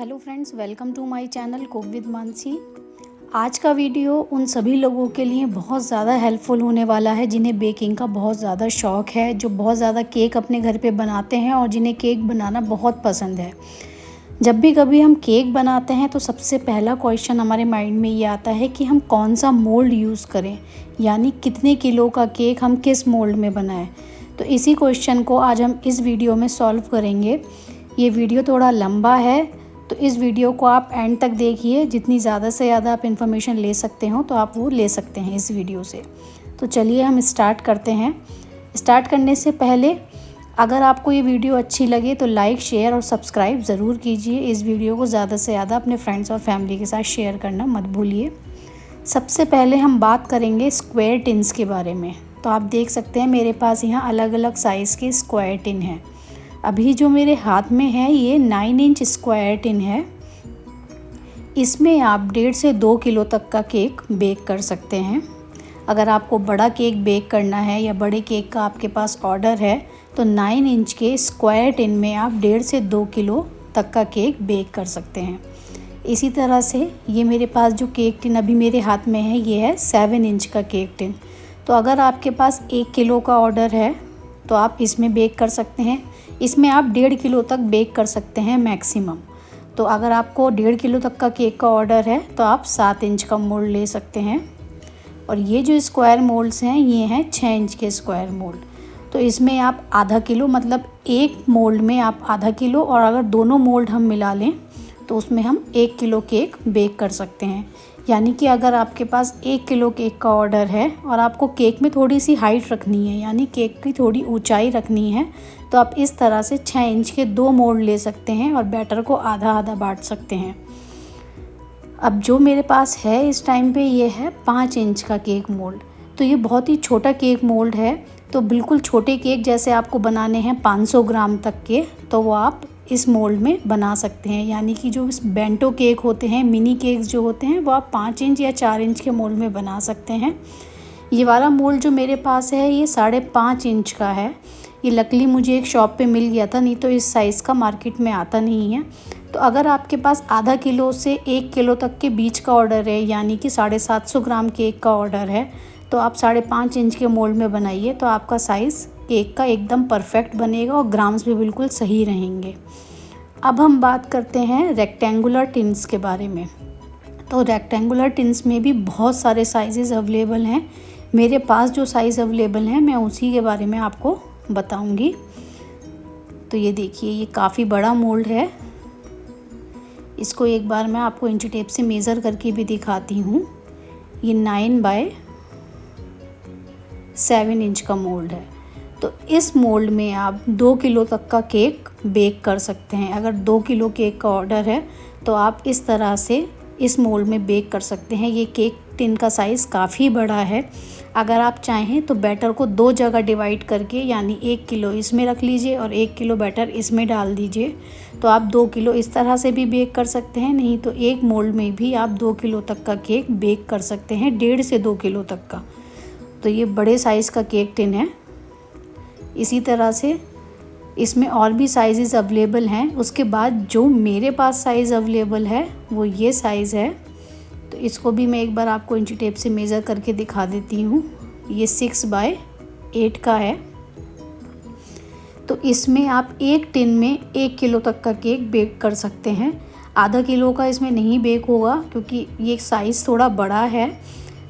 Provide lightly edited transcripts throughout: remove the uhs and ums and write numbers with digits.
Hello friends, welcome to my channel cook with Mansi. आज का video उन सभी लोगों के लिए बहुत ज़्यादा हेल्पफुल होने वाला है जिन्हें बेकिंग का बहुत ज़्यादा शौक़ है, जो बहुत ज़्यादा केक अपने घर पे बनाते हैं और जिन्हें केक बनाना बहुत पसंद है। जब भी कभी हम केक बनाते हैं तो सबसे पहला क्वेश्चन हमारे माइंड में ये आता है कि हम कौन सा मोल्ड यूज़ करें, यानी कितने किलो का केक हम किस मोल्ड में बनाएं। तो इसी क्वेश्चन को आज हम इस वीडियो में सॉल्व करेंगे। ये वीडियो थोड़ा लंबा है, तो इस वीडियो को आप एंड तक देखिए। जितनी ज़्यादा से ज़्यादा आप इन्फॉर्मेशन ले सकते हो तो आप वो ले सकते हैं इस वीडियो से। तो चलिए हम स्टार्ट करते हैं। स्टार्ट करने से पहले अगर आपको ये वीडियो अच्छी लगे तो लाइक, शेयर और सब्सक्राइब ज़रूर कीजिए। इस वीडियो को ज़्यादा से ज़्यादा अपने फ्रेंड्स और फैमिली के साथ शेयर करना मत भूलिए। सबसे पहले हम बात करेंगे स्क्वायर टिन्स के बारे में। तो आप देख सकते हैं मेरे पास यहाँ अलग अलग साइज़ के स्क्वायर टिन हैं। अभी जो मेरे हाथ में है ये 9 इंच स्क्वायर टिन है। इसमें आप 1.5 से 2 किलो तक का केक बेक कर सकते हैं। अगर आपको बड़ा केक बेक करना है या बड़े केक का आपके पास ऑर्डर है तो 9 इंच के स्क्वायर टिन में आप 1.5 से 2 किलो तक का केक बेक कर सकते हैं। इसी तरह से ये मेरे पास जो केक टिन अभी मेरे हाथ में है ये है 7 इंच का केक टिन। तो अगर आपके पास 1 किलो का ऑर्डर है तो आप इसमें बेक कर सकते हैं। इसमें आप 1.5 किलो तक बेक कर सकते हैं मैक्सिमम। तो अगर आपको 1.5 किलो तक का केक का ऑर्डर है तो आप 7 इंच का मोल्ड ले सकते हैं। और ये जो स्क्वायर मोल्ड्स हैं ये हैं 6 इंच के स्क्वायर मोल्ड। तो इसमें आप आधा किलो, मतलब एक मोल्ड में आप आधा किलो, और अगर दोनों मोल्ड हम मिला लें तो उसमें हम 1 किलो केक बेक कर सकते हैं। यानी कि अगर आपके पास 1 किलो केक का ऑर्डर है और आपको केक में थोड़ी सी हाइट रखनी है, यानी केक की थोड़ी ऊंचाई रखनी है, तो आप इस तरह से 6 इंच के 2 मोल्ड ले सकते हैं और बैटर को आधा आधा बांट सकते हैं। अब जो मेरे पास है इस टाइम पे ये है 5 इंच का केक मोल्ड। तो ये बहुत ही छोटा केक मोल्ड है। तो बिल्कुल छोटे केक जैसे आपको बनाने हैं 500 ग्राम तक के, तो वो आप इस मोल्ड में बना सकते हैं। यानी कि जो इस बेंटो केक होते हैं, मिनी केक्स जो होते हैं, वो आप 5 इंच या 4 इंच के मोल्ड में बना सकते हैं। ये वाला मोल्ड जो मेरे पास है ये 5.5 इंच का है। ये लकीली मुझे एक शॉप पे मिल गया था, नहीं तो इस साइज़ का मार्केट में आता नहीं है। तो अगर आपके पास आधा किलो से 1 किलो तक के बीच का ऑर्डर है, यानी कि 750 ग्राम केक का ऑर्डर है, तो आप 5.5 इंच के मोल्ड में बनाइए तो आपका साइज़ केक का एकदम परफेक्ट बनेगा और ग्राम्स भी बिल्कुल सही रहेंगे। अब हम बात करते हैं रेक्टेंगुलर टिन्स के बारे में। तो रेक्टेंगुलर टिन्स में भी बहुत सारे साइज़ेस अवेलेबल हैं। मेरे पास जो साइज़ अवेलेबल हैं मैं उसी के बारे में आपको बताऊंगी। तो ये देखिए, ये काफ़ी बड़ा मोल्ड है। इसको एक बार मैं आपको इंची टेप से मेज़र करके भी दिखाती हूँ। ये 9 बाय 7 इंच का मोल्ड है। तो इस मोल्ड में आप 2 किलो तक का केक बेक कर सकते हैं। अगर 2 किलो केक का ऑर्डर है तो आप इस तरह से इस मोल्ड में बेक कर सकते हैं। ये केक टिन का साइज़ काफ़ी बड़ा है। अगर आप चाहें तो बैटर को 2 जगह डिवाइड करके, यानी 1 किलो इसमें रख लीजिए और 1 किलो बैटर इसमें डाल दीजिए, तो आप 2 किलो इस तरह से भी बेक कर सकते हैं। नहीं तो एक मोल्ड में भी आप 2 किलो तक का केक बेक कर सकते हैं, 1.5 से 2 किलो तक का। तो ये बड़े साइज़ का केक टिन है। इसी तरह से इसमें और भी साइज़ेस अवेलेबल हैं। उसके बाद जो मेरे पास साइज़ अवेलेबल है वो ये साइज़ है। तो इसको भी मैं एक बार आपको इंची टेप से मेज़र करके दिखा देती हूँ। ये 6 बाय 8 का है। तो इसमें आप एक टिन में 1 किलो तक का केक बेक कर सकते हैं। आधा किलो का इसमें नहीं बेक होगा क्योंकि ये साइज़ थोड़ा बड़ा है।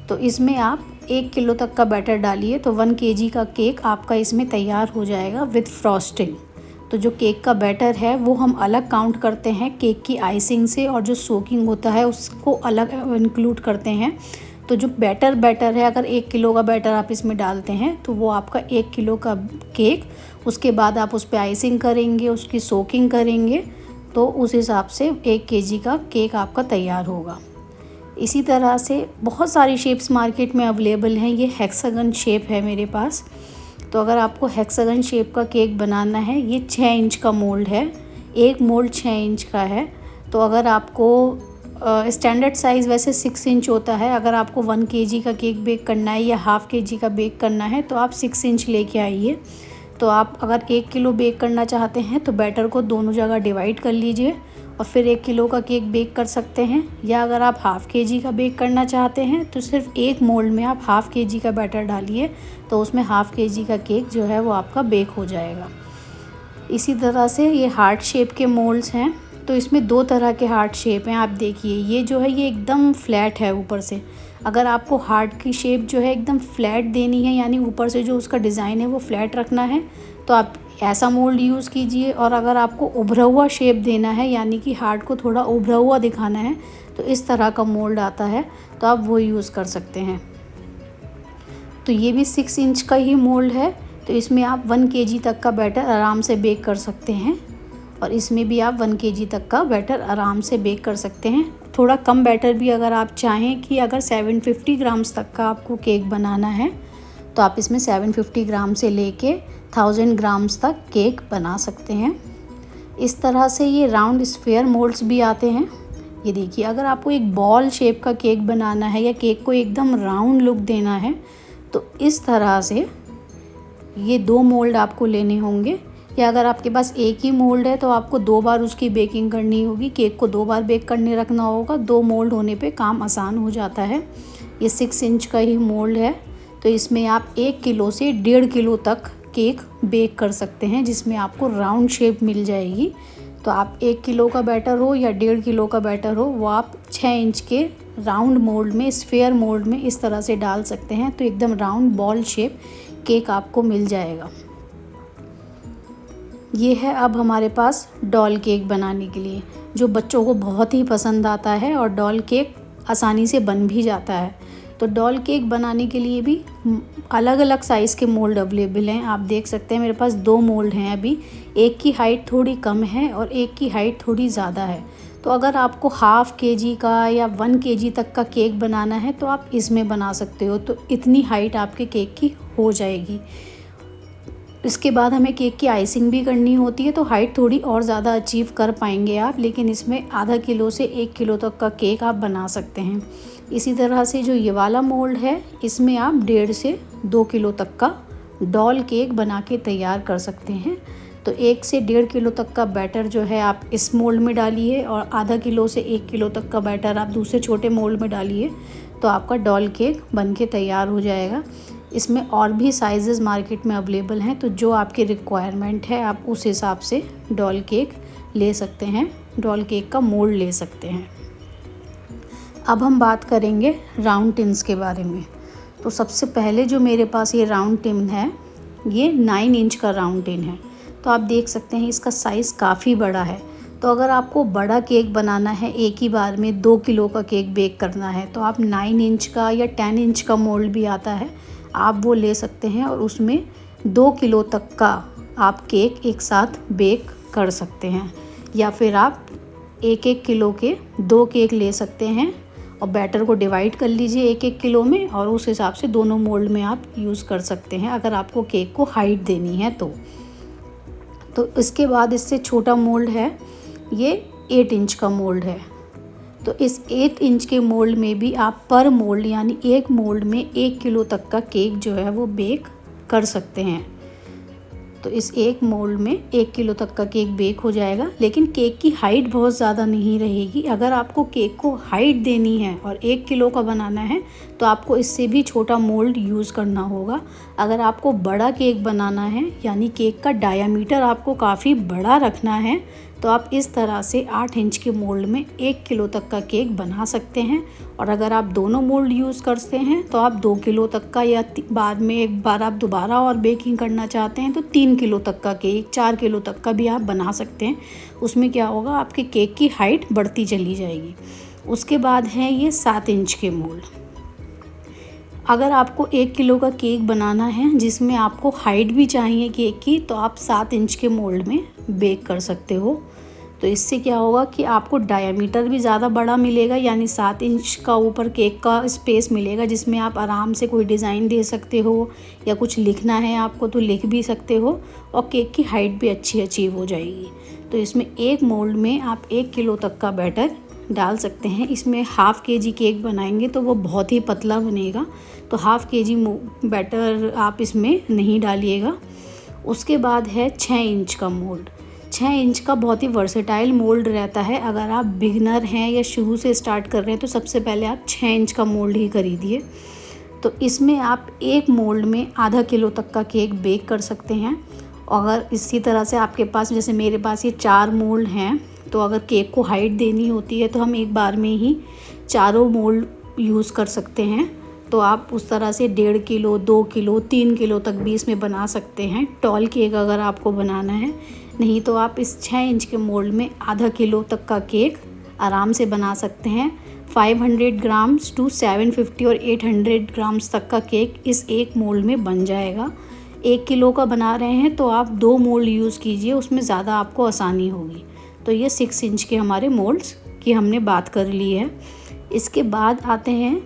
तो इसमें आप 1 किलो तक का बैटर डालिए तो 1 kg का केक आपका इसमें तैयार हो जाएगा विद फ्रॉस्टिंग। तो जो केक का बैटर है वो हम अलग काउंट करते हैं केक की आइसिंग से, और जो सोकिंग होता है उसको अलग इंक्लूड करते हैं। तो जो बैटर है, अगर 1 किलो का बैटर आप इसमें डालते हैं तो वो आपका 1 किलो का केक, उसके बाद आप उस पर आइसिंग करेंगे, उसकी सोकिंग करेंगे, तो उस हिसाब से 1 kg का केक आपका तैयार होगा। इसी तरह से बहुत सारी शेप्स मार्केट में अवेलेबल हैं। ये हेक्सागन शेप है मेरे पास। तो अगर आपको हेक्सागन शेप का केक बनाना है, ये 6 इंच का मोल्ड है। एक मोल्ड 6 इंच का है। तो अगर आपको स्टैंडर्ड साइज़ वैसे 6 इंच होता है। अगर आपको 1 kg का केक बेक करना है या हाफ़ kg का बेक करना है तो आप 6 इंच लेके आइए। तो आप अगर 1 किलो बेक करना चाहते हैं तो बैटर को दोनों जगह डिवाइड कर लीजिए और फिर 1 किलो का केक बेक कर सकते हैं। या अगर आप हाफ़ केजी का बेक करना चाहते हैं तो सिर्फ एक मोल्ड में आप हाफ़ केजी का बैटर डालिए, तो उसमें हाफ़ केजी का केक जो है वो आपका बेक हो जाएगा। इसी तरह से ये हार्ट शेप के मोल्ड्स हैं, तो इसमें 2 तरह के हार्ट शेप हैं। आप देखिए ये जो है ये एकदम फ्लैट है ऊपर से। अगर आपको हार्ट की शेप जो है एकदम फ्लैट देनी है, यानी ऊपर से जो उसका डिज़ाइन है वो फ्लैट रखना है, तो आप ऐसा मोल्ड यूज़ कीजिए। और अगर आपको उभरा हुआ शेप देना है, यानी कि हार्ट को थोड़ा उभरा हुआ दिखाना है, तो इस तरह का मोल्ड आता है, तो आप वो यूज़ कर सकते हैं। तो ये भी 6 इंच का ही मोल्ड है, तो इसमें आप 1 केजी तक का बैटर आराम से बेक कर सकते हैं। और इसमें भी आप 1 केजी तक का बैटर आराम से बेक कर सकते हैं। थोड़ा कम बैटर भी अगर आप चाहें कि अगर 750 ग्राम्स तक का आपको केक बनाना है, तो आप इसमें 750 ग्राम से लेके 1000 ग्राम्स तक केक बना सकते हैं। इस तरह से ये राउंड स्फेयर मोल्ड्स भी आते हैं। ये देखिए, अगर आपको एक बॉल शेप का केक बनाना है या केक को एकदम राउंड लुक देना है, तो इस तरह से ये 2 मोल्ड आपको लेने होंगे। या अगर आपके पास एक ही मोल्ड है तो आपको 2 बार उसकी बेकिंग करनी होगी, केक को 2 बार बेक करने रखना होगा। 2 मोल्ड होने पे काम आसान हो जाता है। ये 6 इंच का ही मोल्ड है, तो इसमें आप 1 किलो से 1.5 किलो तक केक बेक कर सकते हैं, जिसमें आपको राउंड शेप मिल जाएगी। तो आप 1 किलो का बैटर हो या 1.5 किलो का बैटर हो, वो आप 6 इंच के राउंड मोल्ड में, स्फेयर मोल्ड में इस तरह से डाल सकते हैं, तो एकदम राउंड बॉल शेप केक आपको मिल जाएगा। ये है अब हमारे पास डॉल केक बनाने के लिए, जो बच्चों को बहुत ही पसंद आता है और डॉल केक आसानी से बन भी जाता है। तो डॉल केक बनाने के लिए भी अलग अलग साइज़ के मोल्ड अवेलेबल हैं। आप देख सकते हैं मेरे पास 2 मोल्ड हैं अभी। एक की हाइट थोड़ी कम है और एक की हाइट थोड़ी ज़्यादा है। तो अगर आपको हाफ़ केजी का या 1 केजी तक का केक बनाना है तो आप इसमें बना सकते हो, तो इतनी हाइट आपके केक की हो जाएगी। इसके बाद हमें केक की आइसिंग भी करनी होती है, तो हाइट थोड़ी और ज़्यादा अचीव कर पाएंगे आप, लेकिन इसमें आधा किलो से 1 किलो तक का केक आप बना सकते हैं। इसी तरह से जो ये वाला मोल्ड है, इसमें आप 1.5 से 2 किलो तक का डॉल केक बना के तैयार कर सकते हैं। तो 1 से 1.5 किलो तक का बैटर जो है आप इस मोल्ड में डालिए, और आधा किलो से 1 किलो तक का बैटर आप दूसरे छोटे मोल्ड में डालिए, तो आपका डॉल केक बन के तैयार हो जाएगा। इसमें और भी साइज़ेस मार्केट में अवेलेबल हैं, तो जो आपकी रिक्वायरमेंट है आप उस हिसाब से डॉल केक ले सकते हैं, डॉल केक का मोल्ड ले सकते हैं। अब हम बात करेंगे राउंड टिन्स के बारे में। तो सबसे पहले जो मेरे पास ये राउंड टिन है, ये 9 इंच का राउंड टिन है। तो आप देख सकते हैं इसका साइज़ काफ़ी बड़ा है। तो अगर आपको बड़ा केक बनाना है, एक ही बार में 2 किलो का केक बेक करना है, तो आप 9 इंच का या 10 इंच का मोल्ड भी आता है, आप वो ले सकते हैं और उसमें 2 किलो तक का आप केक एक साथ बेक कर सकते हैं। या फिर आप 1-1 किलो के 2 केक ले सकते हैं और बैटर को डिवाइड कर लीजिए 1-1 किलो में, और उस हिसाब से दोनों मोल्ड में आप यूज़ कर सकते हैं अगर आपको केक को हाइट देनी है तो इसके बाद इससे छोटा मोल्ड है, ये 8 इंच का मोल्ड है। तो इस 8 इंच के मोल्ड में भी आप पर मोल्ड, यानी एक मोल्ड में 1 किलो तक का केक जो है वो बेक कर सकते हैं। तो इस एक मोल्ड में 1 किलो तक का केक बेक हो जाएगा, लेकिन केक की हाइट बहुत ज़्यादा नहीं रहेगी। अगर आपको केक को हाइट देनी है और 1 किलो का बनाना है तो आपको इससे भी छोटा मोल्ड यूज़ करना होगा। अगर आपको बड़ा केक बनाना है, यानी केक का डायामीटर आपको काफ़ी बड़ा रखना है, तो आप इस तरह से 8 इंच के मोल्ड में 1 किलो तक का केक बना सकते हैं। और अगर आप दोनों मोल्ड यूज़ करते हैं तो आप 2 किलो तक का, या बाद में एक बार आप दोबारा और बेकिंग करना चाहते हैं तो 3 किलो तक का केक, 4 किलो तक का भी आप बना सकते हैं। उसमें क्या होगा, आपके केक की हाइट बढ़ती चली जाएगी। उसके बाद है ये 7 इंच के मोल्ड। अगर आपको 1 किलो का केक बनाना है जिसमें आपको हाइट भी चाहिए केक की, तो आप 7 इंच के मोल्ड में बेक कर सकते हो। तो इससे क्या होगा कि आपको डायामीटर भी ज़्यादा बड़ा मिलेगा, यानी 7 इंच का ऊपर केक का स्पेस मिलेगा, जिसमें आप आराम से कोई डिज़ाइन दे सकते हो, या कुछ लिखना है आपको तो लिख भी सकते हो, और केक की हाइट भी अच्छी अचीव हो जाएगी। तो इसमें एक मोल्ड में आप 1 किलो तक का बैटर डाल सकते हैं। इसमें हाफ़ केजी केक बनाएंगे तो वो बहुत ही पतला बनेगा, तो हाफ़ केजी बैटर आप इसमें नहीं डालिएगा। उसके बाद है 6 इंच का मोल्ड। 6 इंच का बहुत ही वर्सेटाइल मोल्ड रहता है। अगर आप बिगनर हैं या शुरू से स्टार्ट कर रहे हैं तो सबसे पहले आप 6 इंच का मोल्ड ही खरीदिए। तो इसमें आप एक मोल्ड में आधा किलो तक का केक बेक कर सकते हैं। अगर इसी तरह से आपके पास, जैसे मेरे पास ये 4 मोल्ड हैं, तो अगर केक को हाइट देनी होती है तो हम एक बार में ही चारों मोल्ड यूज़ कर सकते हैं। तो आप उस तरह से 1.5 किलो, 2 किलो, 3 किलो तक भी इसमें बना सकते हैं टॉल केक अगर आपको बनाना है। नहीं तो आप इस 6 इंच के मोल्ड में आधा किलो तक का केक आराम से बना सकते हैं। 500 ग्राम्स टू 750 और 800 ग्राम्स तक का केक इस एक मोल्ड में बन जाएगा। 1 किलो का बना रहे हैं तो आप 2 मोल्ड यूज़ कीजिए, उसमें ज़्यादा आपको आसानी होगी। तो ये 6 इंच के हमारे मोल्ड्स की हमने बात कर ली है। इसके बाद आते हैं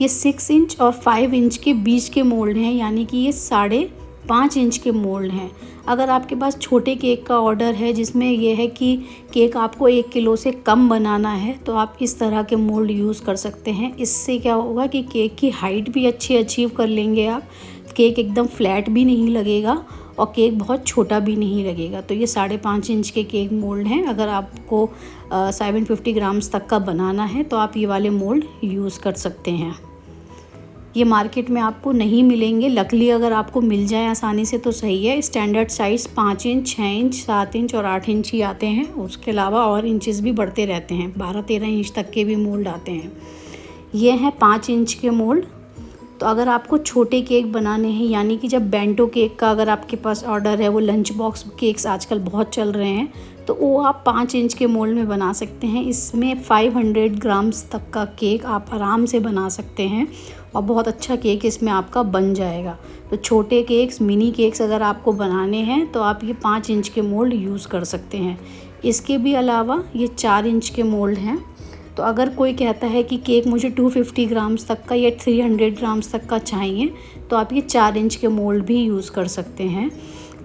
ये 6 इंच और 5 इंच के बीच के मोल्ड हैं, यानी कि ये 5.5 इंच के मोल्ड हैं। अगर आपके पास छोटे केक का ऑर्डर है जिसमें यह है कि केक आपको 1 किलो से कम बनाना है, तो आप इस तरह के मोल्ड यूज़ कर सकते हैं। इससे क्या होगा कि केक की हाइट भी अच्छी अचीव कर लेंगे आप, केक एकदम फ्लैट भी नहीं लगेगा और केक बहुत छोटा भी नहीं लगेगा। तो ये 5.5 इंच के केक मोल्ड हैं। अगर आपको 750 ग्राम्स तक का बनाना है तो आप ये वाले मोल्ड यूज़ कर सकते हैं। ये मार्केट में आपको नहीं मिलेंगे, लकीली अगर आपको मिल जाए आसानी से तो सही है। Standard size 5 inch, 6 inch, 7 inch और 8 इंच ही आते हैं। उसके अलावा और इंचेस भी बढ़ते रहते हैं, 12-13 इंच तक के भी मोल्ड आते हैं। ये हैं 5 इंच के मोल्ड। तो अगर आपको छोटे केक बनाने हैं, यानी कि जब बेंटो केक का अगर आपके पास ऑर्डर है, वो लंच बॉक्स केक्स आजकल बहुत चल रहे हैं, तो वो आप 5 इंच के मोल्ड में बना सकते हैं। इसमें 500 ग्राम्स तक का केक आप आराम से बना सकते हैं और बहुत अच्छा केक इसमें आपका बन जाएगा। तो छोटे केक्स, मिनी केक्स अगर आपको बनाने हैं तो आप ये 5 इंच के मोल्ड यूज़ कर सकते हैं। इसके भी अलावा ये 4 इंच के मोल्ड हैं। तो अगर कोई कहता है कि केक मुझे 250 ग्राम्स तक का या 300 ग्राम्स तक का चाहिए, तो आप ये 4 इंच के मोल्ड भी यूज़ कर सकते हैं।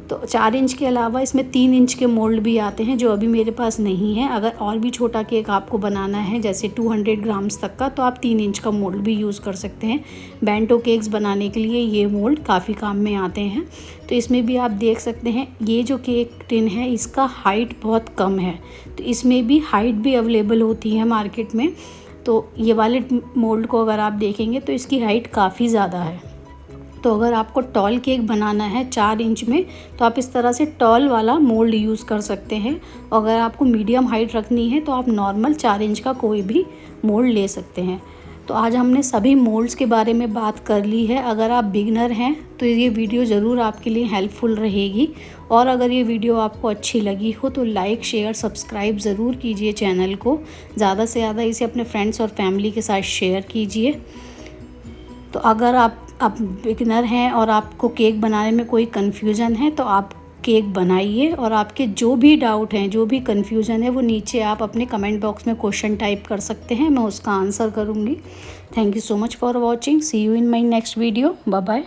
तो 4 इंच के अलावा इसमें 3 इंच के मोल्ड भी आते हैं जो अभी मेरे पास नहीं है। अगर और भी छोटा केक आपको बनाना है, जैसे 200 ग्राम्स तक का, तो आप 3 इंच का मोल्ड भी यूज़ कर सकते हैं। बेंटो केक्स बनाने के लिए ये मोल्ड काफ़ी काम में आते हैं। तो इसमें भी आप देख सकते हैं, ये जो केक टिन है इसका हाइट बहुत कम है, तो इसमें भी हाइट भी अवेलेबल होती है मार्केट में। तो ये वाले मोल्ड को अगर आप देखेंगे तो इसकी हाइट काफ़ी ज़्यादा है। तो अगर आपको टॉल केक बनाना है 4 इंच में, तो आप इस तरह से टॉल वाला मोल्ड यूज़ कर सकते हैं। अगर आपको मीडियम हाइट रखनी है तो आप नॉर्मल 4 इंच का कोई भी मोल्ड ले सकते हैं। तो आज हमने सभी मोल्ड्स के बारे में बात कर ली है। अगर आप बिगनर हैं तो ये वीडियो ज़रूर आपके लिए हेल्पफुल रहेगी। और अगर ये वीडियो आपको अच्छी लगी हो तो लाइक, शेयर, सब्सक्राइब ज़रूर कीजिए चैनल को। ज़्यादा से ज़्यादा इसे अपने फ्रेंड्स और फैमिली के साथ शेयर कीजिए। तो अगर आप बिगिनर हैं और आपको केक बनाने में कोई कन्फ्यूज़न है तो आप केक बनाइए, और आपके जो भी डाउट हैं, जो भी कन्फ्यूज़न है, वो नीचे आप अपने कमेंट बॉक्स में क्वेश्चन टाइप कर सकते हैं, मैं उसका आंसर करूँगी। Thank you so much for watching. See you in my next video. Bye bye.